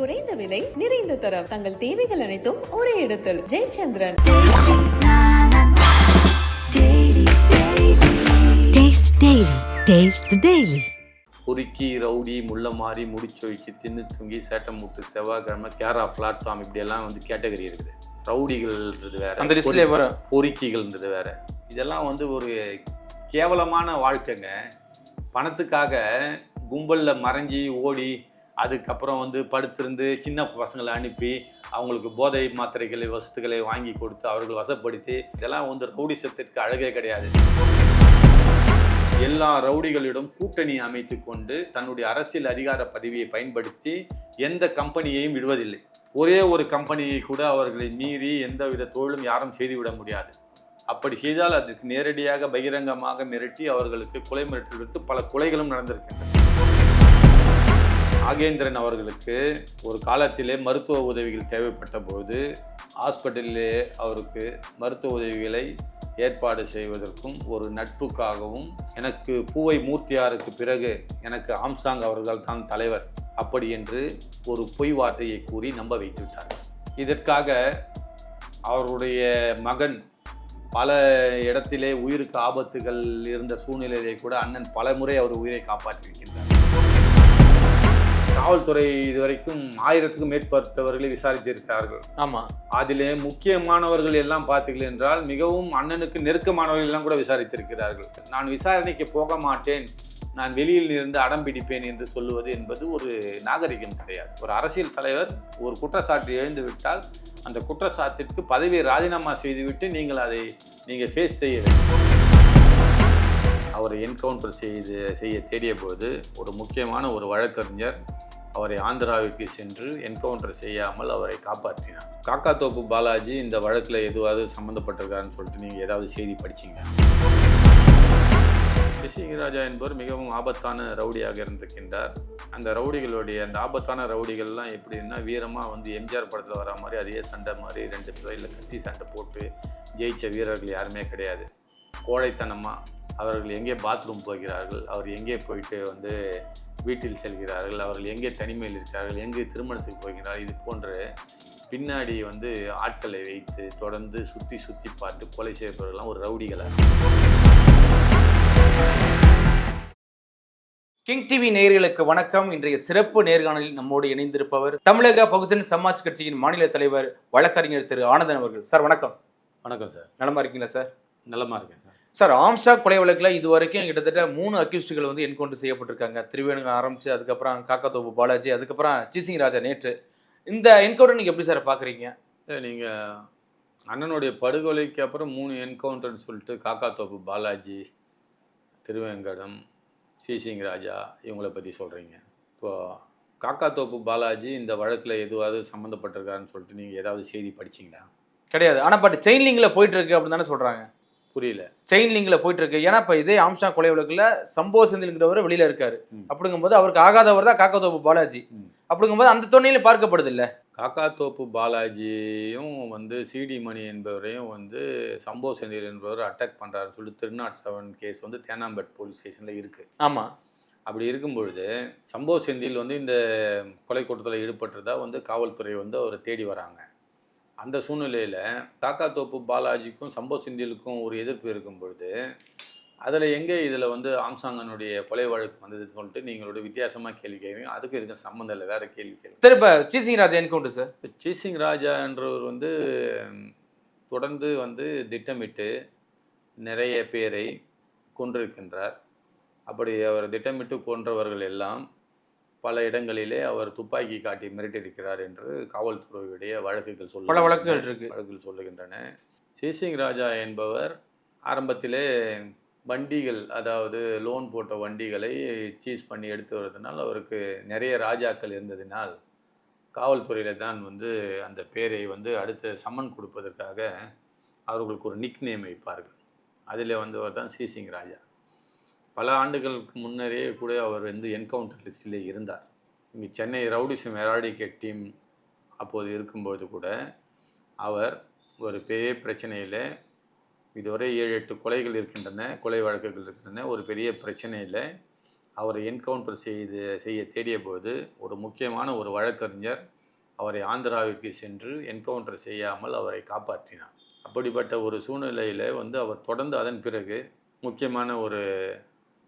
குறைந்த விலை நிறைந்த தரம் தங்கள் தேவைகள் அனைத்தும் ஒரே இடத்தில் ஜெயச்சந்திரன். பொறுக்கி ரவுடி முள்ள மாறி முடிச்சு வைக்கி தின்னு தூங்கி சேட்டம் மூட்டு செவ்வாய்க்கிழமை கேரா பிளாட்ஃபார்ம் இப்படியெல்லாம் வந்து கேட்டகரி இருக்குது. ரவுடிகள்ன்றது வேற, அந்த லிஸ்ட்லேயே வர பொறுக்கிகள்ன்றது வேற. இதெல்லாம் வந்து ஒரு கேவலமான வாழ்க்கைங்க. பணத்துக்காக கும்பலில் மறைஞ்சி ஓடி அதுக்கப்புறம் வந்து படுத்திருந்து சின்ன பசங்களை அனுப்பி அவங்களுக்கு போதை மாத்திரைகளை வசத்துக்களை வாங்கி கொடுத்து அவர்கள் வசப்படுத்தி, இதெல்லாம் வந்து ரவுடிசத்திற்கு அழகே கிடையாது. எல்லா ரவுடிகளிடம் கூட்டணி அமைத்து கொண்டு தன்னுடைய அரசியல் அதிகார பதவியை பயன்படுத்தி எந்த கம்பெனியையும் விடுவதில்லை. ஒரே ஒரு கம்பெனியை கூட அவர்களை மீறி எந்தவித தொழிலும் யாரும் செய்துவிட முடியாது. அப்படி செய்தால் அதுக்கு நேரடியாக பகிரங்கமாக மிரட்டி அவர்களுக்கு கொலை மிரட்டல் விடுத்து பல கொலைகளும் நடந்திருக்கின்றன. நாகேந்திரன் அவர்களுக்கு ஒரு காலத்திலே மருத்துவ உதவிகள் தேவைப்பட்ட போது ஹாஸ்பிட்டலிலே அவருக்கு மருத்துவ உதவிகளை ஏற்பாடு செய்வதற்கும் ஒரு நட்புக்காகவும், எனக்கு பூவை மூர்த்தியாருக்கு பிறகு எனக்கு ஆம்ஸ்டாங் அவர்கள் தான் தலைவர் அப்படி என்று ஒரு பொய் வார்த்தையை கூறி நம்ப வைத்து விட்டார். இதற்காக அவருடைய மகன் பல இடத்திலே உயிருக்கு ஆபத்துகள் இருந்த சூழ்நிலையிலே கூட அண்ணன் பல முறை அவர் உயிரை காப்பாற்றியிருக்கின்றார். காவல்துறை இதுவரைக்கும் 1000க்கும் மேற்பட்டவர்களை விசாரித்திருக்கிறார்கள். ஆமாம், அதிலே முக்கியமானவர்கள் எல்லாம் பார்த்தீர்கள் என்றால் மிகவும் அண்ணனுக்கு நெருக்கமானவர்கள் எல்லாம் கூட விசாரித்திருக்கிறார்கள். நான் விசாரணைக்கு போக மாட்டேன், நான் வெளியில் இருந்து அடம் பிடிப்பேன் என்று சொல்லுவது என்பது ஒரு நாகரிகம் கிடையாது. ஒரு அரசியல் தலைவர் ஒரு குற்றச்சாட்டு எழுந்து விட்டால் அந்த குற்றச்சாட்டிற்கு பதவியை ராஜினாமா செய்துவிட்டு நீங்கள் ஃபேஸ் செய்ய வேண்டும். அவரை என்கவுண்டர் செய்ய தேடிய போது ஒரு முக்கியமான ஒரு வழக்கறிஞர் அவரை ஆந்திராவிற்கு சென்று என்கவுண்டர் செய்யாமல் அவரை காப்பாற்றினார். காக்காத்தோப்பு பாலாஜி இந்த வழக்கில் எதுவாவது சம்மந்தப்பட்டிருக்காருன்னு சொல்லிட்டு நீங்கள் ஏதாவது செய்தி படிச்சிங்க? சிசிங் ராஜா என்பவர் மிகவும் ஆபத்தான ரவுடியாக இருந்திருக்கின்றார். அந்த ஆபத்தான ரவுடிகள்லாம் எப்படின்னா வீரமாக வந்து எம்ஜிஆர் படத்தில் வர மாதிரி அதே சண்டை மாதிரி 2 பேரில் கத்தி சண்டை போட்டு ஜெயித்த வீரர்கள் யாருமே கிடையாது. கோழைத்தனமாக அவர்கள் எங்கே பாத்ரூம் போகிறார்கள், அவர் எங்கே போயிட்டு வந்து வீட்டில் செல்கிறார்கள், அவர்கள் எங்கே தனிமையில் இருக்கிறார்கள், எங்கே திருமணத்துக்கு போகிறார்கள், இது போன்ற பின்னாடி வந்து ஆட்களை வைத்து தொடர்ந்து சுற்றி பார்த்து கொலை செய்பவர்கள்லாம் ஒரு ரவுடிகளாக. கிங் டிவி நேயர்களுக்கு வணக்கம். இன்றைய சிறப்பு நேர்காணலில் நம்மோடு இணைந்திருப்பவர் தமிழக பகுஜன் சமாஜ் கட்சியின் மாநில தலைவர் வழக்கறிஞர் திரு ஆனந்தன் அவர்கள். சார் வணக்கம். வணக்கம் சார். நலமா இருக்கீங்களா சார்? நலமா இருக்கேன் சார். சார், ஆம்ஸ்டாங் கொலை வழக்கில் இது வரைக்கும் கிட்டத்தட்ட 3 அக்யூஸ்டுகள் வந்து என்கவுண்டர் செய்யப்பட்டிருக்காங்க. திருவேணுங்க ஆரம்பிச்சு, அதுக்கப்புறம் காக்காத்தோப்பு பாலாஜி, அதுக்கப்புறம் சிசிங் ராஜா நேற்று. இந்த என்கவுண்டர் நீங்கள் எப்படி சார் பார்க்குறீங்க? நீங்கள் அண்ணனுடைய படுகொலைக்கு அப்புறம் 3 என்கவுண்டர்னு சொல்லிட்டு காக்காத்தோப்பு பாலாஜி, திருவேங்கடம், சிசிங் ராஜா இவங்களை பற்றி சொல்கிறீங்க. இப்போது காக்காத்தோப்பு பாலாஜி இந்த வழக்கில் எதுவாவது சம்மந்தப்பட்டிருக்காருன்னு சொல்லிட்டு நீங்கள் ஏதாவது செய்தி படிச்சிங்களா? கிடையாது. ஆனால் பட் செயின் லிங்கில் போயிட்டுருக்கு அப்படின்னு தானே சொல்கிறாங்க. புரியல. செயின் லிங்கில் போயிட்டுருக்கு. ஏன்னா இப்போ இதே ஆம்ஸ்டாங் கொலை வழக்கில் சம்போ செந்தில்ங்கிறவர் வெளியில் இருக்கார். அப்படிங்கும்போது அவருக்கு ஆகாதவர் தான் காக்காத்தோப்பு பாலாஜி. அப்படிங்கும்போது அந்த தொன்னையில் பார்க்கப்படுது இல்லை? காக்காத்தோப்பு பாலாஜியும் வந்து சிடி மணி என்பவரையும் வந்து சம்போ செந்தில் என்பவர் அட்டாக் பண்ணுறாருன்னு சொல்லிட்டு 307 கேஸ் வந்து தேனாம்பேட் போலீஸ் ஸ்டேஷனில் இருக்குது. ஆமாம். அப்படி இருக்கும் பொழுது சம்போ செந்தில் வந்து இந்த கொலை கூட்டத்தில் ஈடுபட்டதா வந்து காவல்துறை வந்து அவரை தேடி வராங்க. அந்த சூழ்நிலையில் காக்காத்தோப்பு பாலாஜிக்கும் சம்போ செந்திலுக்கும் ஒரு எதிர்ப்பு இருக்கும் பொழுது இதில் வந்து ஆம்ஸ்டாங்கனுடைய கொலை வழக்கு வந்ததுன்னு சொல்லிட்டு நீங்களோட வித்தியாசமாக கேள்வி கேட்குறீங்க. அதுக்கு இதுக்கு சம்மந்தம் இல்லை, வேறு கேள்வி கேள்வி. திரும்ப சிசிங் ராஜா என்கவுண்டர் சார். சிசிங் ராஜா என்றவர் வந்து தொடர்ந்து வந்து திட்டமிட்டு நிறைய பேரை கொன்றிருக்கின்றார். அப்படி அவர் திட்டமிட்டு கொன்றவர்கள் எல்லாம் பல இடங்களிலே அவர் துப்பாக்கி காட்டி மிரட்டியிருக்கிறார் என்று காவல்துறையுடைய பல வழக்குகள் சொல்லுகின்றன. சிசிங் ராஜா என்பவர் ஆரம்பத்திலே வண்டிகள், அதாவது லோன் போட்ட வண்டிகளை சீஸ் பண்ணி எடுத்து வருவதனால் அவருக்கு நிறைய ராஜாக்கள் இருந்ததினால் காவல்துறையில் தான் வந்து அந்த பேரை வந்து அடுத்த சம்மன் கொடுப்பதற்காக அவர்களுக்கு ஒரு நிக் நேம் வைப்பார்கள். அதில் வந்தவர் தான் சிசிங் ராஜா. பல ஆண்டுகளுக்கு முன்னரே கூட அவர் வந்து என்கவுண்டர் லிஸ்டிலே இருந்தார். இங்கே சென்னை ரவுடிசம் எராடிகேட் டீம் அப்போது இருக்கும்போது கூட அவர் ஒரு பெரிய பிரச்சனையில், இதுவரை 7-8 கொலைகள் இருக்கின்றன, கொலை வழக்குகள் இருக்கின்றன, ஒரு பெரிய பிரச்சனையில் அவரை என்கவுண்டர் செய்ய தேடிய போது ஒரு முக்கியமான ஒரு வழக்கறிஞர் அவரை ஆந்திராவிற்கு சென்று என்கவுண்டர் செய்யாமல் அவரை காப்பாற்றினார். அப்படிப்பட்ட ஒரு சூழ்நிலையில் வந்து அவர் தொடர்ந்து அதன் பிறகு முக்கியமான ஒரு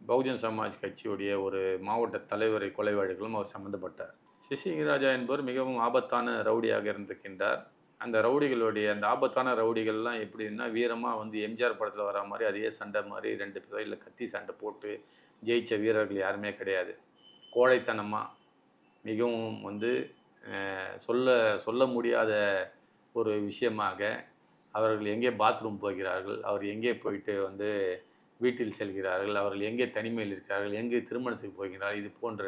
பகுஜன் சமாஜ் கட்சியுடைய ஒரு மாவட்ட தலைவரை கொலை வழக்கிலும் அவர் சம்மந்தப்பட்டார். சிசிராஜா என்பவர் மிகவும் ஆபத்தான ரவுடியாக இருந்திருக்கின்றார். அந்த ரவுடிகளுடைய அந்த ஆபத்தான ரவுடிகள்லாம் எப்படின்னா வீரமாக வந்து எம்ஜிஆர் படத்தில் வர மாதிரி அதே சண்டை மாதிரி 2 சைடில் கத்தி சண்டை போட்டு ஜெயித்த வீரர்கள் யாருமே கிடையாது. கோழைத்தனமாக மிகவும் வந்து சொல்ல முடியாத ஒரு விஷயமாக அவர்கள் எங்கே பாத்ரூம் போகிறார்கள், அவர் எங்கே போயிட்டு வந்து வீட்டில் செல்கிறார்கள், அவர்கள் எங்கே தனிமையில் இருக்கிறார்கள், எங்கே திருமணத்துக்கு போகிறார்கள், இது போன்ற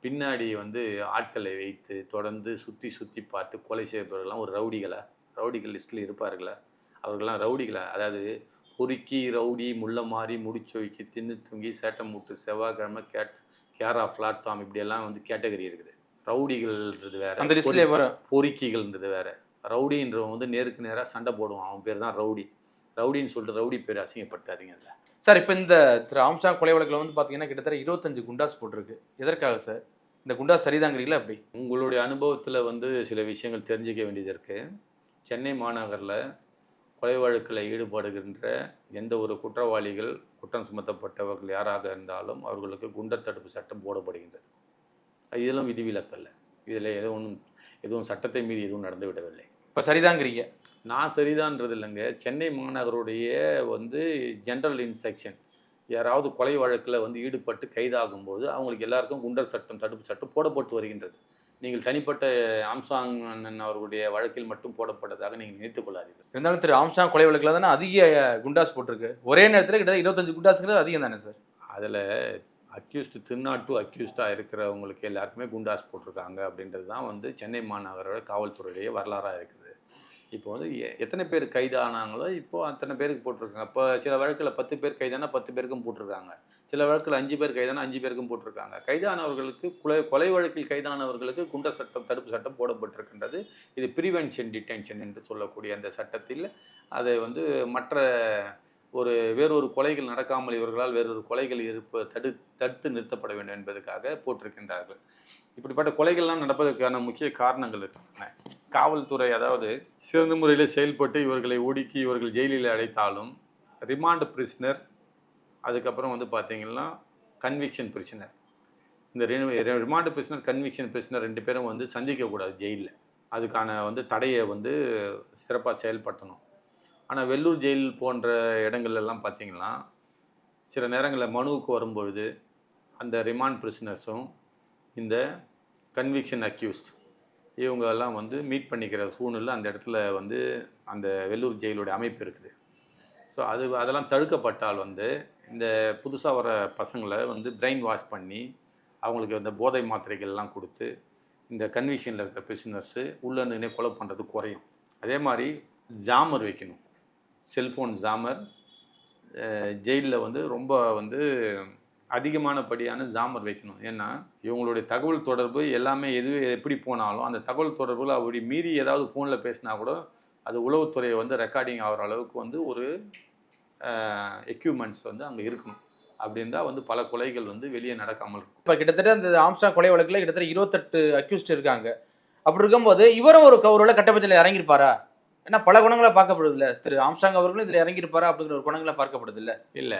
பின்னாடி வந்து ஆட்களை வைத்து தொடர்ந்து சுற்றி பார்த்து கொலை செய்பவர்கள்லாம் ஒரு ரவுடிகள் லிஸ்ட்டில் இருப்பார்களா? அவர்கள்லாம் ரவுடிகளா? அதாவது பொறுக்கி ரவுடி முள்ள மாறி முடிச்சு வைக்கி தின்னு தூங்கி சேட்டை மூட்டு செவ்வாய்க்கிழமை கேரா பிளாட்ஃபார்ம் இப்படியெல்லாம் வந்து கேட்டகரி இருக்குது. ரவுடிகள்ன்றது வேற, அந்த லிஸ்ட்லேயே வர பொறுக்கிகள்ன்றது வேற. ரவுடின்றவன் வந்து நேருக்கு நேராக சண்டை போடுவான், அவன் பேர் தான் ரவுடின்னு சொல்லிட்டு ரவுடி பேர் அசிங்கப்படுத்தாதீங்க. அதில் சார் இப்போ இந்த திரு ஆம்ஸ்ட்ராங் கொலை வழக்கில் வந்து பார்த்தீங்கன்னா கிட்டத்தட்ட 25 குண்டாஸ் போட்டிருக்கு. எதற்காக சார்? இந்த குண்டாஸ் சரிதாங்கிறீங்களா? அப்படி உங்களுடைய அனுபவத்தில் வந்து சில விஷயங்கள் தெரிஞ்சிக்க வேண்டியது இருக்குது. சென்னை மாநகரில் கொலை வழக்கில் ஈடுபடுகின்ற எந்த ஒரு குற்றவாளிகள் குற்றம் சுமத்தப்பட்டவர்கள் யாராக இருந்தாலும் அவர்களுக்கு குண்டர் தடுப்பு சட்டம் போடப்படுகின்றது. இதெல்லாம் விதிவிலக்கல்ல. இதில் எதுவும் சட்டத்தை மீறி எதுவும் நடந்து விடவில்லை. இப்போ சரிதாங்கிறீங்க? நான் சரிதான்றது இல்லைங்க. சென்னை மாநகருடைய வந்து ஜென்ரல் இன்ஸ்ட்ரக்ஷன், யாராவது கொலை வழக்கில் வந்து ஈடுபட்டு கைதாகும்போது அவங்களுக்கு எல்லாருக்கும் குண்டர் சட்டம் தடுப்பு சட்டம் போடப்பட்டு வருகின்றது. நீங்கள் தனிப்பட்ட ஆம்ஸ்ட்ராங் அண்ணன் அவர்களுடைய வழக்கில் மட்டும் போடப்பட்டதாக நீங்கள் நினைத்துக் கொள்ளாதீர்கள். இருந்தாலும் திரு ஆம்ஸ்ட்ராங் கொலை வழக்கில் தானே அதிக குண்டாஸ் போட்டிருக்கு. ஒரே நேரத்தில் கிட்டத்தட்ட 25 குண்டாஸுங்கிறது அதிகம் தானே சார்? அதில் அக்யூஸ்டு திருநாட்டு அக்யூஸ்டாக இருக்கிறவங்களுக்கு எல்லாருக்குமே குண்டாஸ் போட்டிருக்காங்க அப்படின்றது தான் வந்து சென்னை மாநகரோட காவல்துறையிலேயே வரலாறாக இருக்குது. இப்போ வந்து எத்தனை பேர் கைதானாங்களோ இப்போது அத்தனை பேருக்கு போட்டிருக்காங்க. இப்போ சில வழக்கில் 10 பேர் கைதானா 10 பேருக்கும் போட்டிருக்காங்க. சில வழக்கில் 5 பேர் கைதானா 5 பேருக்கும் போட்டிருக்காங்க. கைதானவர்களுக்கு கொலை வழக்கில் கைதானவர்களுக்கு குண்டர் சட்டம் தடுப்பு சட்டம் போடப்பட்டிருக்கின்றது. இது ப்ரிவென்ஷன் டிடென்ஷன் என்று சொல்லக்கூடிய அந்த சட்டத்தில் அதை வந்து மற்ற வேறொரு கொலைகள் நடக்காமல் இவர்களால் வேறொரு கொலைகள் தடுத்து நிறுத்தப்பட வேண்டும் என்பதற்காக போட்டிருக்கின்றார்கள். இப்படிப்பட்ட கொலைகள்லாம் நடப்பதற்கான முக்கிய காரணங்கள் இருக்கின்றன. காவல்துறை அதாவது சிறந்த முறையில் செயல்பட்டு இவர்களை ஒடுக்கி இவர்கள் ஜெயிலில் அடைத்தாலும் ரிமாண்ட் பிரிஸ்னர், அதுக்கப்புறம் வந்து பார்த்திங்கன்னா கன்விக்ஷன் பிரிஸ்னர், இந்த ரிமாண்ட் பிரிஸ்னர் கன்விக்ஷன் பிரிஸ்னர் 2 பேரும் வந்து சந்திக்கக்கூடாது ஜெயிலில். அதுக்கான வந்து தடையை வந்து சிறப்பாக செயல்படுத்தணும். ஆனால் வெள்ளூர் ஜெயில் போன்ற இடங்கள்லாம் பார்த்திங்கன்னா சில நேரங்களில் மனுவுக்கு வரும்பொழுது அந்த ரிமாண்ட் பிரிஸ்னர்ஸும் இந்த கன்விக்ஷன் அக்யூஸ்ட் இவங்கெல்லாம் வந்து மீட் பண்ணிக்கிற சூழ்நிலை அந்த இடத்துல வந்து அந்த வெள்ளூர் ஜெயிலுடைய அமைப்பு இருக்குது. ஸோ அதெல்லாம் தடுக்கப்பட்டால் வந்து இந்த புதுசாக வர பசங்களை வந்து பிரெயின் வாஷ் பண்ணி அவங்களுக்கு அந்த போதை மாத்திரைகள்லாம் கொடுத்து இந்த கன்விக்ஷனில் இருக்கிற பிரிசனர்ஸு உள்ளே கொலை பண்ணுறது குறையும். அதே மாதிரி ஜாமர் வைக்கணும், செல்ஃபோன் ஜாமர். ஜெயிலில் வந்து ரொம்ப வந்து அதிகமானபடியான ஜாமர் வைக்கணும். ஏன்னா இவங்களுடைய தகவல் தொடர்பு எல்லாமே எப்படி போனாலும் அந்த தகவல் தொடர்புகள் அப்படி மீறி ஏதாவது ஃபோனில் பேசினா கூட அது உளவுத்துறையை வந்து ரெக்கார்டிங் ஆகிற அளவுக்கு வந்து ஒரு எக்யூப்மெண்ட்ஸ் வந்து அங்கே இருக்கணும். அப்படின்னா வந்து பல கொலைகள் வந்து வெளியே நடக்காமல் இருக்கும். இப்போ கிட்டத்தட்ட அந்த ஆம்ஸ்ட்ராங் கொலை வழக்கில் கிட்டத்தட்ட 28 அக்யூஸ்ட் இருக்காங்க. அப்படி இருக்கும்போது இவரும் ஒரு கட்டப்பட்சத்தில் இறங்கியிருப்பாரா? ஏன்னா பல குணங்களை பார்க்கப்படுது இல்லை, திரு ஆம்ஸ்ட்ராங் அவர்களும் இதில் இறங்கியிருப்பாரா அப்படிங்கிற ஒரு குணங்களை பார்க்கப்படுது இல்லை? இல்லை,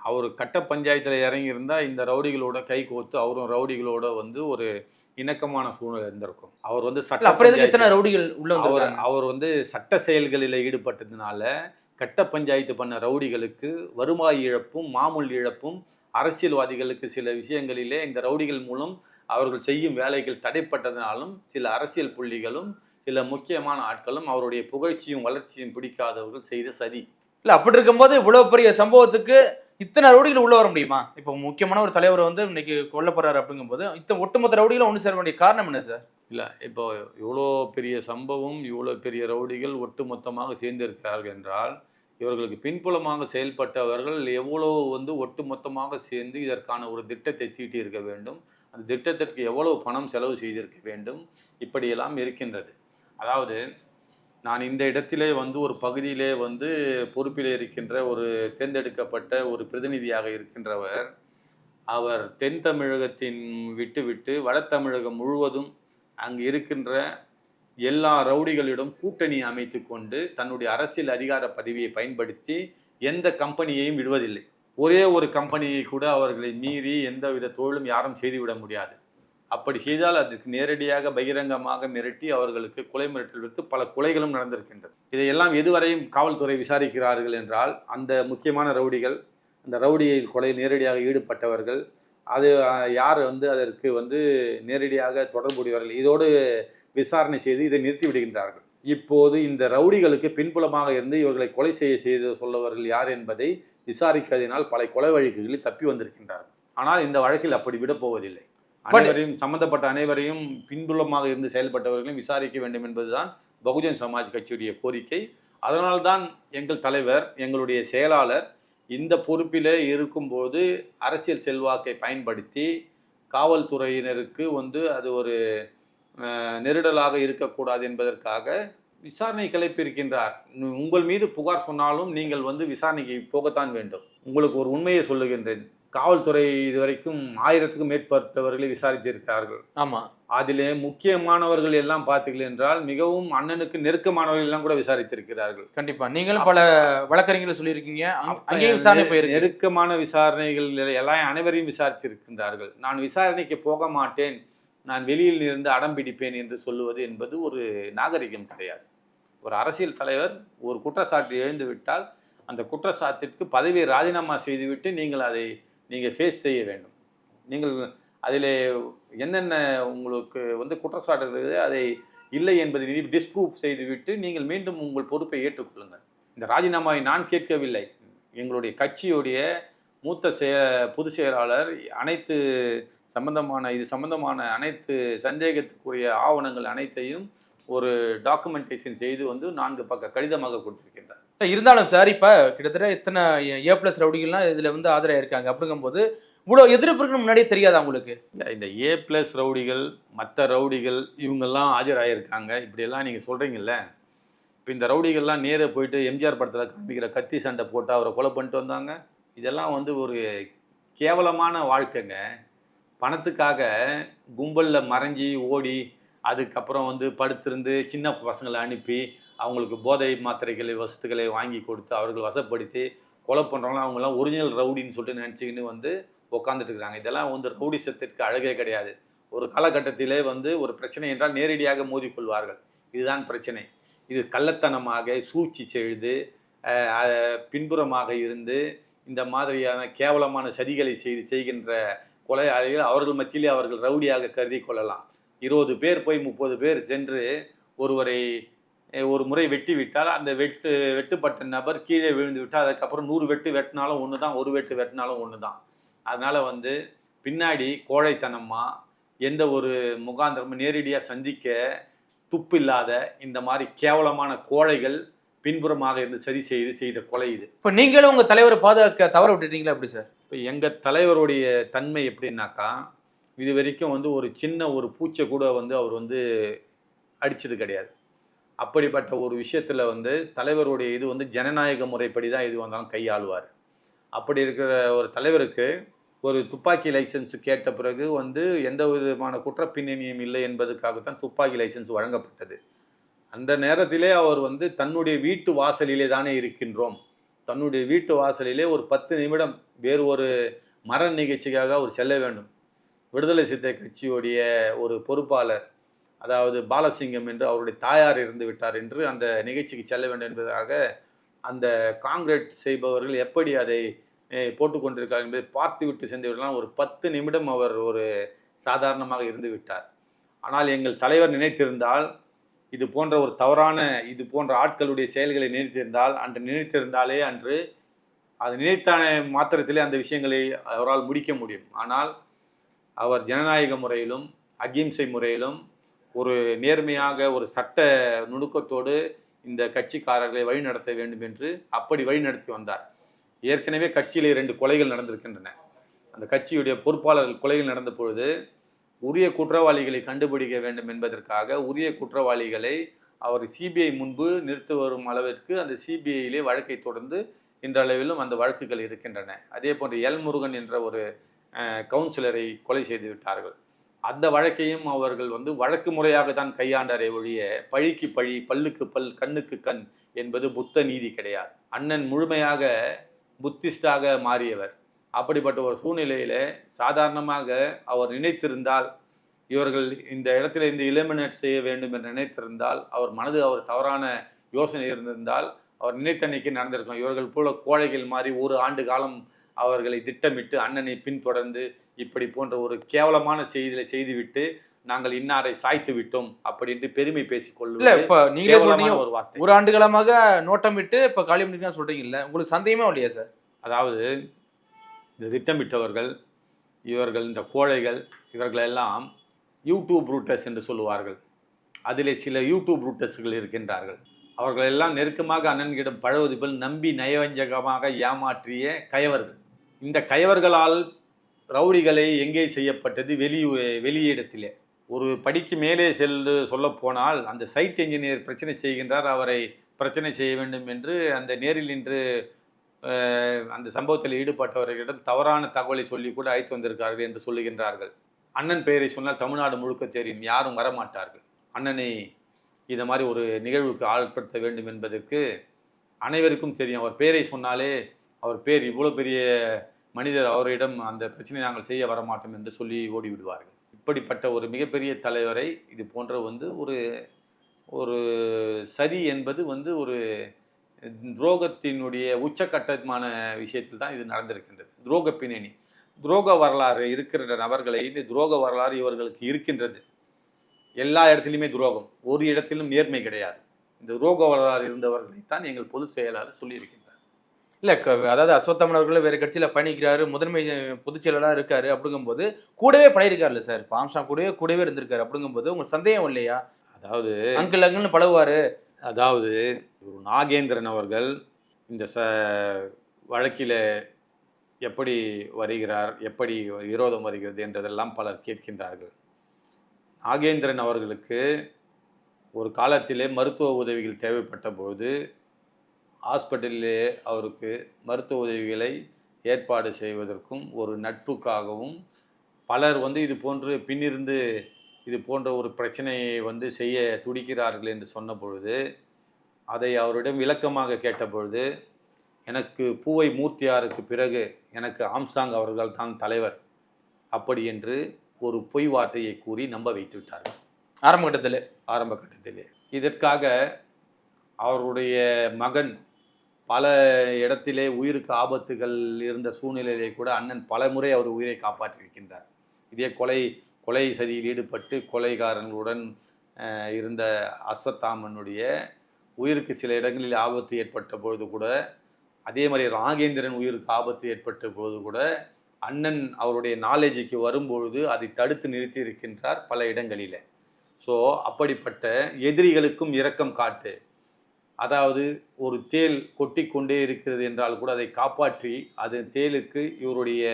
அவர் கட்ட பஞ்சாயத்தில் இறங்கியிருந்தால் இந்த ரவுடிகளோட கை கோத்து அவரும் ரவுடிகளோட வந்து ஒரு இணக்கமான சூழ்நிலை இருந்திருக்கும். அவர் வந்து அவர் வந்து சட்ட செயல்களில் ஈடுபட்டதுனால கட்ட பஞ்சாயத்து பண்ண ரவுடிகளுக்கு வருவாய் இழப்பும் மாமூல் இழப்பும், அரசியல்வாதிகளுக்கு சில விஷயங்களிலே இந்த ரவுடிகள் மூலம் அவர்கள் செய்யும் வேலைகள் தடைப்பட்டதுனாலும் சில அரசியல் புள்ளிகளும் சில முக்கியமான ஆட்களும் அவருடைய புகழ்ச்சியும் வளர்ச்சியும் பிடிக்காதவர்கள் செய்த சதி. இல்லை, அப்படி இருக்கும்போது இவ்வளோ பெரிய சம்பவத்துக்கு இத்தனை ரவுடிகள் உள்ள வர முடியுமா? இப்போ முக்கியமான ஒரு தலைவர் வந்து இன்னைக்கு கொல்லப்படுறாரு அப்படிங்கும்போது ஒட்டுமொத்த ரவுடிகளும் ஒன்று சேர வேண்டிய காரணம் என்ன சார்? இல்லை, இப்போ இவ்வளோ பெரிய சம்பவம், இவ்வளோ பெரிய ரவுடிகள் ஒட்டுமொத்தமாக சேர்ந்திருக்கிறார்கள் என்றால் இவர்களுக்கு பின்புலமாக செயல்பட்டவர்கள் எவ்வளோ வந்து ஒட்டுமொத்தமாக சேர்ந்து இதற்கான ஒரு திட்டத்தை தீட்டி இருக்க வேண்டும், அந்த திட்டத்திற்கு எவ்வளவு பணம் செலவு செய்திருக்க வேண்டும், இப்படியெல்லாம் இருக்கின்றது. அதாவது நான் இந்த இடத்திலே வந்து ஒரு பகுதியிலே வந்து பொறுப்பிலே இருக்கின்ற ஒரு தேர்ந்தெடுக்கப்பட்ட ஒரு பிரதிநிதியாக இருக்கின்றவர் அவர் தென் தமிழகத்தின் விட்டுவிட்டு வட தமிழகம் முழுவதும் அங்கு இருக்கின்ற எல்லா ரவுடிகளிடம் கூட்டணி அமைத்து கொண்டு தன்னுடைய அரசியல் அதிகார பதவியை பயன்படுத்தி எந்த கம்பெனியையும் விடுவதில்லை. ஒரே ஒரு கம்பெனியை கூட அவர்களை மீறி எந்தவித தொழிலும் யாரும் செய்துவிட முடியாது. அப்படி செய்தால் அதுக்கு நேரடியாக பகிரங்கமாக மிரட்டி அவர்களுக்கு கொலை மிரட்டல் விடுத்து பல கொலைகளும் நடந்திருக்கின்றது. இதையெல்லாம் எதுவரையும் காவல்துறை விசாரிக்கிறார்கள் என்றால் அந்த முக்கியமான ரவுடிகள், அந்த ரவுடியை கொலையில் நேரடியாக ஈடுபட்டவர்கள், அது யார் அதற்கு நேரடியாக தொடர்புடையவர்கள், இதோடு விசாரணை செய்து இதை நிறுத்தி விடுகின்றார்கள். இப்போது இந்த ரவுடிகளுக்கு பின்புலமாக இருந்து இவர்களை கொலை செய்து சொல்லவர்கள் யார் என்பதை விசாரிக்காததினால் பல கொலை வழக்குகளில் தப்பி வந்திருக்கின்றார்கள். ஆனால் இந்த வழக்கில் அப்படி விடப்போவதில்லை. அனைவரையும் சம்பந்தப்பட்ட அனைவரையும் பின்புலமாக இருந்து செயல்பட்டவர்களையும் விசாரிக்க வேண்டும் என்பதுதான் பகுஜன் சமாஜ் கட்சியுடைய கோரிக்கை. அதனால்தான் எங்கள் தலைவர், எங்களுடைய செயலாளர் இந்த பொறுப்பில் இருக்கும்போது அரசியல் செல்வாக்கை பயன்படுத்தி காவல்துறையினருக்கு அது ஒரு நெருடலாக இருக்கக்கூடாது என்பதற்காக விசாரணை கிளப்பியிருக்கின்றார். உங்கள் மீது புகார் சொன்னாலும் நீங்கள் விசாரணைக்கு போகத்தான் வேண்டும். உங்களுக்கு ஒரு உண்மையை சொல்லுகின்றேன். காவல்துறை இதுவரைக்கும் 1000க்கும் மேற்பட்டவர்களை விசாரித்திருக்கிறார்கள். ஆமாம். அதிலே முக்கியமானவர்கள் எல்லாம் பார்த்தீர்கள் என்றால் மிகவும் அண்ணனுக்கு நெருக்கமானவர்கள் எல்லாம் கூட விசாரித்திருக்கிறார்கள். கண்டிப்பா நீங்களும் பல வழக்கறிஞர்கள் சொல்லியிருக்கீங்க. அங்கேயும் விசாரணை போயிருக்கு. நெருக்கமான விசாரணைகள் எல்லாம் அனைவரையும் விசாரித்திருக்கின்றார்கள். நான் விசாரணைக்கு போக மாட்டேன், நான் வெளியில் இருந்து அடம் பிடிப்பேன் என்று சொல்லுவது என்பது ஒரு நாகரிகம் கிடையாது. ஒரு அரசியல் தலைவர் ஒரு குற்றச்சாட்டு எழுந்து விட்டால் அந்த குற்றச்சாட்டிற்கு பதவியை ராஜினாமா செய்துவிட்டு நீங்கள் ஃபேஸ் செய்ய வேண்டும். நீங்கள் அதில் என்னென்ன உங்களுக்கு குற்றச்சாட்டு இருக்குது அதை இல்லை என்பதை டிஸ்ப்ரூவ் செய்துவிட்டு நீங்கள் மீண்டும் உங்கள் பொறுப்பை ஏற்றுக்கொள்ளுங்கள். இந்த ராஜினாமாவை நான் கேட்கவில்லை. எங்களுடைய கட்சியுடைய மூத்த பொதுச் செயலாளர் அனைத்து இது சம்பந்தமான அனைத்து சந்தேகத்துக்குரிய ஆவணங்கள் அனைத்தையும் ஒரு டாக்குமெண்டேஷன் செய்து 4 பக்க கடிதமாக கொடுத்திருக்கின்றார். இருந்தாலும் சார், இப்போ கிட்டத்தட்ட இத்தனை A+ ரவுடிகள்லாம் இதில் ஆஜராயிருக்காங்க. அப்படிங்கும்போது இவ்வளோ எதிர்ப்பு இருக்குன்னு முன்னாடியே தெரியாதா உங்களுக்கு? இந்த A+ ரவுடிகள், மற்ற ரவுடிகள் இவங்கெல்லாம் ஆஜராயிருக்காங்க இப்படியெல்லாம் நீங்கள் சொல்கிறீங்கல்ல. இப்போ இந்த ரவுடிகள்லாம் நேரே போயிட்டு எம்ஜிஆர் படத்தில் காமிக்கிற கத்தி சண்டை போட்டு அவரை கொலை பண்ணிட்டு வந்தாங்க. இதெல்லாம் ஒரு கேவலமான வாழ்க்கைங்க. பணத்துக்காக கும்பலில் மறைஞ்சி ஓடி அதுக்கப்புறம் படுத்திருந்து சின்ன பசங்களை அனுப்பி அவங்களுக்கு போதை மாத்திரைகளை வசத்துக்களை வாங்கி கொடுத்து அவர்கள் வசப்படுத்தி கொலை பண்ணுறவங்களாம் அவங்களாம் ஒரிஜினல் ரவுடின்னு சொல்லிட்டு நினச்சிக்கின்னு உட்காந்துட்டு இருக்கிறாங்க. இதெல்லாம் ரவுடிசத்திற்கு அழகே கிடையாது. ஒரு காலகட்டத்திலே ஒரு பிரச்சனை என்றால் நேரடியாக மோதிக்கொள்வார்கள். இதுதான் பிரச்சனை. இது கள்ளத்தனமாக சூழ்ச்சி செய்து பின்புறமாக இருந்து இந்த மாதிரியான கேவலமான சதிகளை செய்கின்ற கொலையாளிகள் அவர்கள் மத்தியிலே அவர்கள் ரவுடியாக கருதி கொள்ளலாம். 20 பேர் போய் 30 பேர் சென்று ஒருவரை ஒரு முறை வெட்டி விட்டால் அந்த வெட்டுப்பட்ட நபர் கீழே விழுந்து விட்டால் அதுக்கப்புறம் 100 வெட்டு வெட்டினாலும் ஒன்று தான், 1 வெட்டு வெட்டினாலும் ஒன்று தான். அதனால் பின்னாடி கோழைத்தனமாக எந்த ஒரு முகாந்திரமும் நேரடியாக சந்திக்க துப்பில்லாத இந்த மாதிரி கேவலமான கோழைகள் பின்புறமாக இருந்து சதி செய்த கொலை இது. இப்போ நீங்களும் உங்கள் தலைவரை பாதுகாக்க தவற விட்டுட்டீங்களா எப்படி சார்? இப்போ எங்கள் தலைவருடைய தன்மை எப்படின்னாக்கா, இது வரைக்கும் ஒரு சின்ன ஒரு பூச்சை கூட அவர் அடித்தது கிடையாது. அப்படிப்பட்ட ஒரு விஷயத்தில் தலைவருடைய இது ஜனநாயக முறைப்படி தான் எது வந்தாலும் கையாளுவார். அப்படி இருக்கிற ஒரு தலைவருக்கு ஒரு துப்பாக்கி லைசன்ஸ் கேட்ட பிறகு எந்த விதமான குற்றப்பின்னணியும் இல்லை என்பதுக்காகத்தான் துப்பாக்கி லைசன்ஸ் வழங்கப்பட்டது. அந்த நேரத்திலே அவர் தன்னுடைய வீட்டு வாசலிலே தானே இருக்கின்றோம். தன்னுடைய வீட்டு வாசலிலே ஒரு 10 நிமிடம் வேறு ஒரு மரண நிகழ்ச்சிக்காக அவர் செல்ல வேண்டும். விடுதலை சிறுத்தை கட்சியுடைய ஒரு பொறுப்பாளர், அதாவது பாலசிங்கம் என்று அவருடைய தாயார் இருந்து விட்டார் என்று அந்த நிகழ்ச்சிக்கு செல்ல வேண்டும் என்பதற்காக அந்த காங்கிரீட் செய்பவர்கள் எப்படி அதை போட்டுக்கொண்டிருக்கார் என்பதை பார்த்து விட்டு சென்று விடலாம். ஒரு 10 நிமிடம் அவர் ஒரு சாதாரணமாக இருந்து விட்டார். ஆனால் எங்கள் தலைவர் நினைத்திருந்தால், இது போன்ற ஒரு தவறான இது போன்ற ஆட்களுடைய செயல்களை நினைத்திருந்தால் அன்று அது நினைத்தான மாத்திரத்திலே அந்த விஷயங்களை அவரால் முடிக்க முடியும். ஆனால் அவர் ஜனநாயக முறையிலும் அகிம்சை முறையிலும் ஒரு நேர்மையாக ஒரு சட்ட நுணுக்கத்தோடு இந்த கட்சிக்காரர்களை வழிநடத்த வேண்டும் என்று அப்படி வழிநடத்தி வந்தார். ஏற்கனவே கட்சியில் 2 கொலைகள் நடந்திருக்கின்றன. அந்த கட்சியுடைய பொறுப்பாளர்கள் கொலைகள் நடந்த பொழுது உரிய குற்றவாளிகளை கண்டுபிடிக்க வேண்டும் என்பதற்காக உரிய குற்றவாளிகளை அவர் சிபிஐ முன்பு நிறுத்தி வரும் அளவிற்கு அந்த சிபிஐயிலே வழக்கை தொடர்ந்து இன்றளவிலும் அந்த வழக்குகள் இருக்கின்றன. அதே போன்று எல் முருகன் என்ற ஒரு கவுன்சிலரை கொலை செய்து விட்டார்கள். அந்த வழக்கையும் அவர்கள் வந்து வழக்கு முறையாக தான் கையாண்டாரே ஒழிய பழிக்கு பழி, பல்லுக்கு பல், கண்ணுக்கு கண் என்பது புத்த நீதி கிடையாது. அண்ணன் முழுமையாக புத்திஸ்டாக மாறியவர். அப்படிப்பட்ட ஒரு சூழ்நிலையில் சாதாரணமாக அவர் நினைத்திருந்தால், இவர்கள் இந்த இடத்துல இந்த எலிமினேட் செய்ய வேண்டும் என்று நினைத்திருந்தால், அவர் தவறான யோசனை இருந்திருந்தால் அவர் நினைத்தன்னைக்கு நடந்திருக்கும். இவர்கள் போல கோழைகள் மாதிரி ஒரு ஆண்டு காலம் அவர்களை திட்டமிட்டு அண்ணனை பின்தொடர்ந்து இப்படி போன்ற ஒரு கேவலமான செய்துவிட்டு நாங்கள் இன்னாரை சாய்த்து விட்டோம் அப்படின்ட்டு பெருமை பேசிக்கொள்ள இப்ப நீங்களே சொல்றீங்க ஒரு வார்த்தை, ஒரு ஆண்டு காலமாக நோட்டம் விட்டு இப்ப காலி பண்ணிருக்கா சொல்றீங்கல்ல, உங்களுக்கு சந்தேகமே இல்லையா சார்? அதாவது இந்த திட்டமிட்டவர்கள், இவர்கள் இந்த கோழைகள், இவர்களெல்லாம் யூடியூப் ரூட்டர்ஸ் என்று சொல்லுவார்கள். அதிலே சில யூடியூப் ரூட்டர்ஸ்கள் இருக்கின்றார்கள். அவர்கள் எல்லாம் நெருக்கமாக அண்ணன்கிடம் பழகுவது போல் நம்பி நயவஞ்சகமாக ஏமாற்றிய கயவர்கள். இந்த கயவர்களால் ரவுடிகளை எங்கே செய்யப்பட்டது? வெளியிடத்திலே. ஒரு படிக்கு மேலே சொல்ல போனால் அந்த சைட் என்ஜினியர் பிரச்சனை செய்கின்றார், அவரை பிரச்சனை செய்ய வேண்டும் என்று அந்த நேரில் நின்று அந்த சம்பவத்தில் ஈடுபட்டவர்களிடம் தவறான தகவலை சொல்லி கூட அழைத்து வந்திருக்கார்கள் என்று சொல்லுகின்றார்கள். அண்ணன் பெயரை சொன்னால் தமிழ்நாடு முழுக்க தெரியும், யாரும் வரமாட்டார்கள். அண்ணனை இதை மாதிரி ஒரு நிகழ்வுக்கு ஆள்படுத்த வேண்டும் என்பதற்கு அனைவருக்கும் தெரியும். அவர் பேரை சொன்னாலே அவர் பேர் இவ்வளோ பெரிய மனிதர், அவரிடம் அந்த பிரச்சனை நாங்கள் செய்ய வரமாட்டோம் என்று சொல்லி ஓடிவிடுவார்கள். இப்படிப்பட்ட ஒரு மிகப்பெரிய தலைவரை இது போன்ற வந்து ஒரு சதி என்பது வந்து ஒரு துரோகத்தினுடைய உச்சக்கட்டமான விஷயத்தில் தான் இது நடந்திருக்கின்றது. துரோக பின்னணி, துரோக வரலாறு இருக்கிற நபர்களை இந்த துரோக வரலாறு இவர்களுக்கு இருக்கின்றது. எல்லா இடத்துலையுமே துரோகம், ஒரு இடத்திலும் நேர்மை கிடையாது. இந்த துரோக வரலாறு இருந்தவர்களைத்தான் எங்கள் பொதுச் செயலாளர் சொல்லியிருக்கின்றார். இல்லை, அதாவது அஸ்வத்தாமன் அவர்கள் வேறு கட்சியில் பயணிக்கிறாரு, முதன்மை பொதுச் செயலாளராக இருக்காரு. அப்படிங்கும்போது கூடவே பழகிருக்காருல்ல சார், இப்போ ஆம்ஸ்ட்ராங் கூடவே இருந்திருக்காரு. அப்படிங்கும்போது உங்களுக்கு சந்தேகம் இல்லையா? அதாவது அங்கிள் அங்கிள்னு பழகுவார். அதாவது நாகேந்திரன் அவர்கள் இந்த வழக்கில் எப்படி வருகிறார், எப்படி விரோதம் வருகிறது என்றதெல்லாம் பலர் கேட்கின்றார்கள். நாகேந்திரன் அவர்களுக்கு ஒரு காலத்திலே மருத்துவ உதவிகள் தேவைப்பட்ட போது ஹாஸ்பிட்டலிலே அவருக்கு மருத்துவ உதவிகளை ஏற்பாடு செய்வதற்கும் ஒரு நட்புக்காகவும் பலர் வந்து இது போன்று பின்னிருந்து இது போன்ற ஒரு பிரச்சனையை வந்து செய்ய துடிக்கிறார்கள் என்று சொன்ன பொழுது, அதை அவரிடம் விளக்கமாக கேட்டபொழுது, எனக்கு பூவை மூர்த்தியாருக்கு பிறகு எனக்கு ஆம்ஸ்ட்ராங் அவர்கள் தான் தலைவர் அப்படி என்று ஒரு பொய் வார்த்தையை கூறி நம்ப வைத்து விட்டார்கள் ஆரம்ப கட்டத்திலே. இதற்காக அவருடைய மகன் பல இடத்திலே உயிருக்கு ஆபத்துகள் இருந்த சூழ்நிலையிலே கூட அண்ணன் பல முறை அவர் உயிரை காப்பாற்றியிருக்கின்றார். இதே கொலை சதியில் ஈடுபட்டு கொலைகாரர்களுடன் இருந்த அஸ்வத்தாமனுடைய உயிருக்கு சில இடங்களில் ஆபத்து ஏற்பட்ட பொழுது கூட, அதே மாதிரி ராகேந்திரன் உயிருக்கு ஆபத்து ஏற்பட்ட போது கூட அண்ணன் அவருடைய நாலேஜுக்கு வரும்பொழுது அதை தடுத்து நிறுத்தி இருக்கின்றார் பல இடங்களில். ஸோ அப்படிப்பட்ட எதிரிகளுக்கும் இரக்கம் காட்டு, அதாவது ஒரு தேள் கொட்டி கொண்டே இருக்கிறது என்றால் கூட அதை காப்பாற்றி அது தேளுக்கு இவருடைய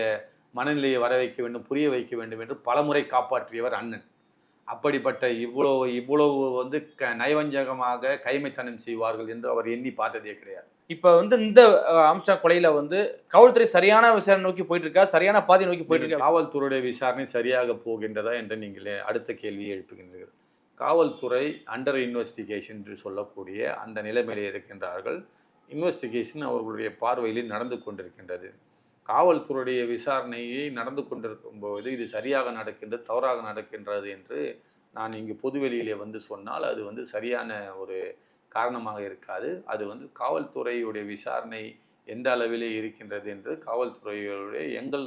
மனநிலையை வர வைக்க வேண்டும், புரிய வைக்க வேண்டும் என்று பலமுறை காப்பாற்றியவர் அண்ணன். அப்படிப்பட்ட இவ்வளவு வந்து நயவஞ்சகமாக கைமைத்தனம் செய்வார்கள் என்று அவர் எண்ணி பார்த்ததே கிடையாது. இப்போ வந்து இந்த ஆம்ஸ்ட்ராங் கொலையில வந்து காவல்துறை சரியான விசாரணை நோக்கி போயிட்டு இருக்கா, சரியான பாதை நோக்கி போயிட்டு இருக்கா? காவல்துறையுடைய விசாரணை சரியாக போகின்றதா என்று நீங்களே அடுத்த கேள்வியை எழுப்புகின்றீர்கள். காவல்துறை அண்டர் இன்வெஸ்டிகேஷன் என்று சொல்லக்கூடிய அந்த நிலைமையிலே இருக்கின்றார்கள். இன்வெஸ்டிகேஷன் அவர்களுடைய பார்வையில் நடந்து கொண்டிருக்கின்றது. காவல்துறையுடைய விசாரணையை நடந்து கொண்டிருக்கும் போது இது சரியாக நடக்கின்றது, தவறாக நடக்கின்றது என்று நான் இங்கு பொதுவெளியிலே வந்து சொன்னால் அது வந்து சரியான ஒரு காரணமாக இருக்காது. அது வந்து காவல்துறையுடைய விசாரணை எந்த அளவிலே இருக்கின்றது என்று காவல்துறையுடைய எங்கள்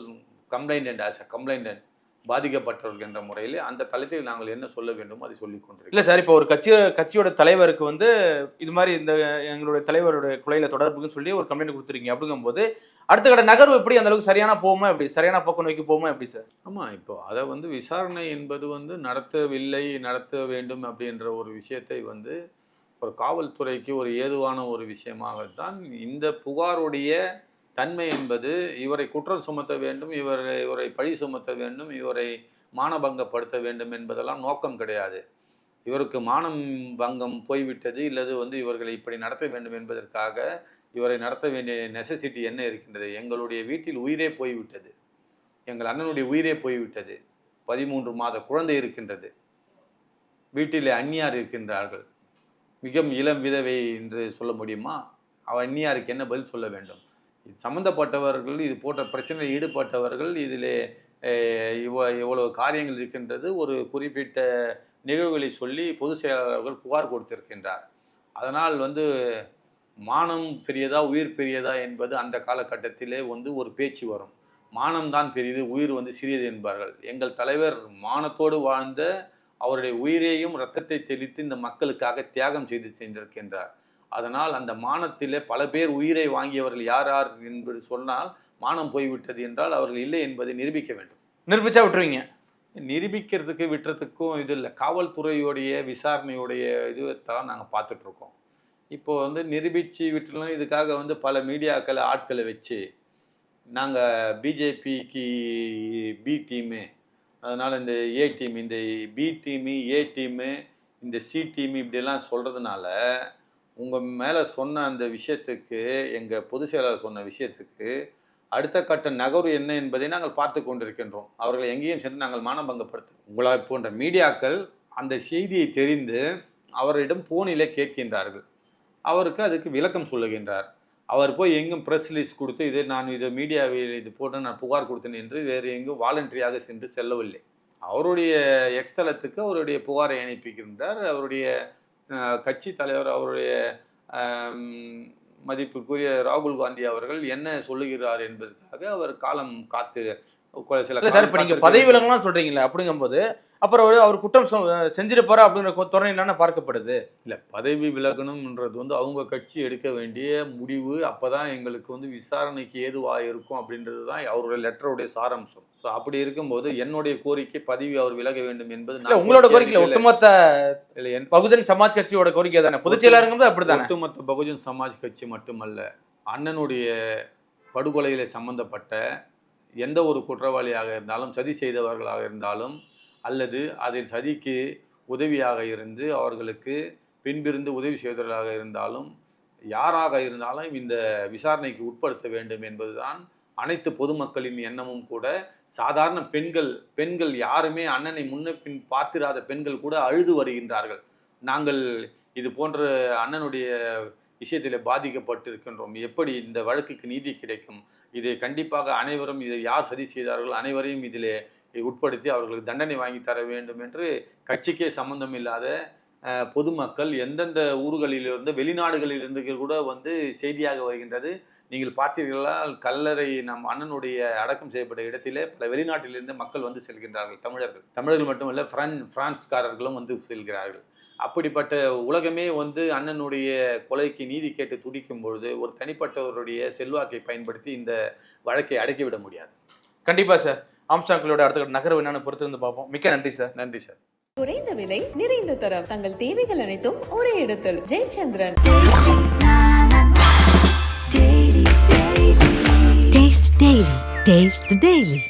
கம்ப்ளைண்டன்ட் ஆஸ் அ கம்ப்ளைண்டன்ட் பாதிக்கப்பட்டவர்கள் என்ற முறையில் அந்த தளத்தில் நாங்கள் என்ன சொல்ல வேண்டுமோ அதை சொல்லிக் கொண்டிருக்கோம். இல்லை சார், இப்போ ஒரு கட்சியோட தலைவருக்கு வந்து இது மாதிரி இந்த எங்களுடைய தலைவருடைய கொலையில தொடர்புன்னு சொல்லி ஒரு கம்ப்ளைண்ட் கொடுத்துருக்கீங்க. அப்படிங்கும்போது அடுத்த கட்ட நகர்வு எப்படி அந்த அளவுக்கு சரியான போகுமா, எப்படி சரியான போக்க நோக்கி போகுமா எப்படி சார்? ஆமாம், இப்போ அதை வந்து விசாரணை என்பது வந்து நடத்த வேண்டும் அப்படின்ற ஒரு விஷயத்தை வந்து ஒரு காவல்துறைக்கு ஒரு ஏதுவான ஒரு விஷயமாகத்தான் இந்த புகாருடைய தன்மை என்பது இவரை குற்றம் சுமத்த வேண்டும், இவரை பழி சுமத்த வேண்டும், இவரை மானபங்கப்படுத்த வேண்டும் என்பதெல்லாம் நோக்கம் கிடையாது. இவருக்கு மானம் பங்கம் போய்விட்டது, இல்லது வந்து இவர்களை இப்படி நடத்த வேண்டும் என்பதற்காக இவரை நடத்த வேண்டிய நெசசிட்டி என்ன இருக்கின்றது? எங்களுடைய வீட்டில் உயிரே போய்விட்டது. எங்கள் அண்ணனுடைய உயிரே போய்விட்டது, 13 மாத குழந்தை இருக்கின்றது, வீட்டிலே அந்நியார் இருக்கின்றார்கள், மிக இளம் விதவை என்று சொல்ல முடியுமா? அந்நியாருக்கு என்ன பதில் சொல்ல வேண்டும்? இது சம்பந்தப்பட்டவர்கள், இது போன்ற பிரச்சனையில் ஈடுபட்டவர்கள், இதிலே இவ்வளவு காரியங்கள் இருக்கின்றது, ஒரு குறிப்பிட்ட நிகழ்வுகளை சொல்லி பொதுச் செயலாளர்கள் புகார் கொடுத்திருக்கின்றார். அதனால் மானம் பெரியதா உயிர் பெரியதா என்பது அந்த காலகட்டத்திலே ஒரு பேச்சு வரும். மானம்தான் பெரியது, உயிர் சிறியது என்பார்கள். எங்கள் தலைவர் மானத்தோடு வாழ்ந்த, அவருடைய உயிரையும் இரத்தத்தை தெளித்து இந்த மக்களுக்காக தியாகம் செய்து சென்றிருக்கின்றார். அதனால் அந்த மானத்திலே பல பேர் உயிரை வாங்கியவர்கள் யார் யார் என்பது சொன்னால் மானம் போய்விட்டது என்றால் அவர்கள் இல்லை என்பதை நிரூபிக்க வேண்டும். நிரூபிச்சா விட்டுருவீங்க? நிரூபிக்கிறதுக்கு விட்டுறதுக்கும் இது இல்லை. காவல்துறையுடைய விசாரணையுடைய இதுதான் நாங்கள் பார்த்துட்ருக்கோம். இப்போ நிரூபித்து விட்டுலாம். இதுக்காக பல மீடியாக்களை ஆட்களை வச்சு நாங்கள் பிஜேபிக்கு பி டீமு, அதனால் இந்த ஏ டீம், இந்த பி டீமு, ஏ டீமு, இந்த சி டீமு இப்படியெல்லாம் சொல்கிறதுனால உங்கள் மேலே சொன்ன அந்த விஷயத்துக்கு, எங்கள் பொதுச் செயலாளர் சொன்ன விஷயத்துக்கு அடுத்த கட்ட நகர்வு என்ன என்பதை நாங்கள் பார்த்து கொண்டிருக்கின்றோம். அவர்களை எங்கேயும் சென்று நாங்கள் மானபங்கப்படுத்தும். உங்களை போன்ற மீடியாக்கள் அந்த செய்தியை தெரிந்து அவரிடம் போனிலே கேட்கின்றார்கள். அவருக்கு அதுக்கு விளக்கம் சொல்லுகின்றார். அவர் போய் எங்கும் ப்ரெஸ் ரிலீஸ் கொடுத்து இதை மீடியாவில் இது போட்டு நான் புகார் கொடுத்தேன் என்று வேறு எங்கும் வாலண்டரியாக சென்று செல்லவில்லை. அவருடைய எக்ஸ்தலத்துக்கு அவருடைய புகாரை அனுப்பிக்கின்றார். அவருடைய கட்சி தலைவர், அவருடைய மதிப்புக்குரிய ராகுல் காந்தி அவர்கள் என்ன சொல்லுகிறார் என்பதற்காக அவர் காலம் காத்து சில சார். இப்போ நீங்கள் பதவி விலகலாம் சொல்கிறீங்களா? அப்படிங்கும்போது அப்புறம் அவர் குற்றம் செஞ்சிருப்பாரா அப்படிங்கிற துறையிலான பார்க்கப்படுது. இல்லை, பதவி விலகணும்ன்றது அவங்க கட்சி எடுக்க வேண்டிய முடிவு. அப்போ தான் எங்களுக்கு விசாரணைக்கு ஏதுவாக இருக்கும் அப்படின்றது தான் அவருடைய லெட்டருடைய சாராம்சம். ஸோ அப்படி இருக்கும்போது என்னுடைய கோரிக்கை பதவி அவர் விலக வேண்டும் என்பது உங்களோட கோரிக்கை. ஒட்டுமொத்த பகுஜன் சமாஜ் கட்சியோட கோரிக்கை தானே? பொதுச் செயலாளருங்கிறது அப்படித்தானே? ஒட்டுமொத்த பகுஜன் சமாஜ் கட்சி மட்டுமல்ல, அண்ணனுடைய படுகொலையில சம்பந்தப்பட்ட எந்த ஒரு குற்றவாளியாக இருந்தாலும், சதி செய்தவர்களாக இருந்தாலும், அல்லது அதில் சதிக்கு உதவியாக இருந்து அவர்களுக்கு பின்பிருந்து உதவி செய்தவர்களாக இருந்தாலும், யாராக இருந்தாலும் இந்த விசாரணைக்கு உட்படுத்த வேண்டும் என்பதுதான் அனைத்து பொதுமக்களின் எண்ணமும் கூட. சாதாரண பெண்கள் யாருமே அண்ணனை முன்ன பின் பார்த்திராத பெண்கள் கூட அழுது வருகின்றார்கள். நாங்கள் இது போன்ற அண்ணனுடைய விஷயத்தில் பாதிக்கப்பட்டிருக்கின்றோம், எப்படி இந்த வழக்குக்கு நீதி கிடைக்கும், இதை கண்டிப்பாக அனைவரும், இதை யார் சதி செய்தார்கள் அனைவரையும் இதிலே உட்படுத்தி அவர்களுக்கு தண்டனை வாங்கி தர வேண்டும் என்று கட்சிக்கே சம்பந்தம் இல்லாத பொதுமக்கள் எந்தெந்த ஊர்களிலிருந்து, வெளிநாடுகளிலிருந்து கூட செய்தியாக வருகின்றது. நீங்கள் பார்த்தீர்களா, கல்லறை நம் அண்ணனுடைய அடக்கம் செய்யப்பட்ட இடத்திலே பல வெளிநாட்டிலிருந்து மக்கள் செல்கின்றார்கள். தமிழர்கள் மட்டுமல்ல, பிரான்ஸ்காரர்களும் செல்கிறார்கள். அப்படிப்பட்ட உலகமே அண்ணனுடைய கொலைக்கு நீதி கேட்டு துடிக்கும் பொழுது ஒரு தனிப்பட்டவருடைய செல்வாக்கை பயன்படுத்தி இந்த வழக்கை அடக்கிவிட முடியாது. கண்டிப்பா சார். ஆம்ஸ்டாங்களோட அடுத்த நகர்வு என்னன்னு பொறுத்து பார்ப்போம். மிக்க நன்றி சார். நன்றி சார். குறைந்த விலை, நிறைந்த தரம், தங்கள் தேவைகள் அனைத்தும் ஒரே இடத்தில். ஜெயச்சந்திரன். Taste the Daily.